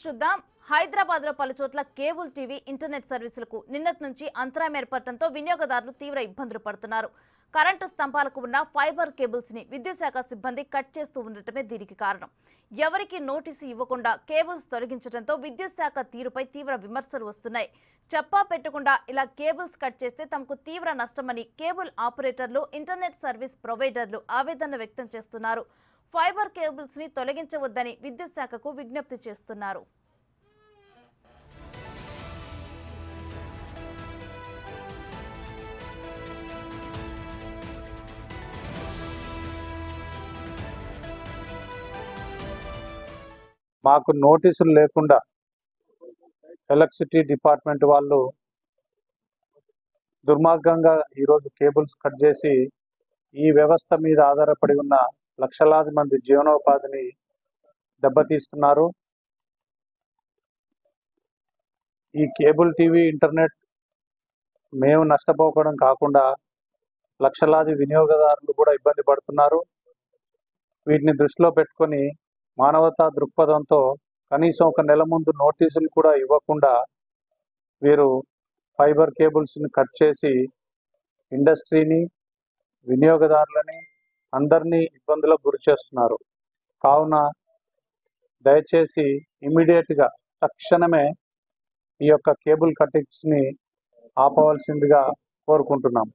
చూద్దాం. హైదరాబాద్ లో పలు చోట్ల కేబుల్ టీవీ ఇంటర్నెట్ సర్వీసులకు నిన్నటి నుంచి అంతరాయం ఏర్పడటంతో వినియోగదారులు తీవ్ర ఇబ్బందులు పడుతున్నారు. కరెంటు స్తంభాలకు ఉన్న ఫైబర్ కేబుల్స్ ని విద్యుత్ శాఖ సిబ్బంది కట్ చేస్తూ ఉండటమే దీనికి కారణం. ఎవరికి నోటీసు ఇవ్వకుండా కేబుల్స్ తొలగించడంతో విద్యుత్ శాఖ తీరుపై తీవ్ర విమర్శలు వస్తున్నాయి. చెప్పా పెట్టకుండా ఇలా కేబుల్స్ కట్ చేస్తే తమకు తీవ్ర నష్టమని కేబుల్ ఆపరేటర్లు, ఇంటర్నెట్ సర్వీస్ ప్రొవైడర్లు ఆవేదన వ్యక్తం చేస్తున్నారు. ఫైబర్ కేబుల్స్ ని తొలగించవద్దని విద్యుత్ శాఖకు విజ్ఞప్తి చేస్తున్నారు. మాకు నోటీసులు లేకుండా ఎలక్ట్రిసిటీ డిపార్ట్మెంట్ వాళ్ళు దుర్మార్గంగా ఈరోజు కేబుల్స్ కట్ చేసి ఈ వ్యవస్థ మీద ఆధారపడి ఉన్న లక్షలాది మంది జీవనోపాధిని దెబ్బతీస్తున్నారు. ఈ కేబుల్ టీవీ ఇంటర్నెట్ మేము నష్టపోవడం కాకుండా లక్షలాది వినియోగదారులు కూడా ఇబ్బంది పడుతున్నారు. వీటిని దృష్టిలో పెట్టుకొని మానవతా దృక్పథంతో కనీసం ఒక నెల ముందు నోటీసులు కూడా ఇవ్వకుండా వీరు ఫైబర్ కేబుల్స్ని కట్ చేసి ఇండస్ట్రీని, వినియోగదారులని అందరినీ ఇబ్బందులకు గురి చేస్తున్నారు. కావున దయచేసి ఇమీడియట్గా తక్షణమే ఈ యొక్క కేబుల్ కటింగ్స్ని ఆపవలసిందిగా కోరుకుంటున్నాం.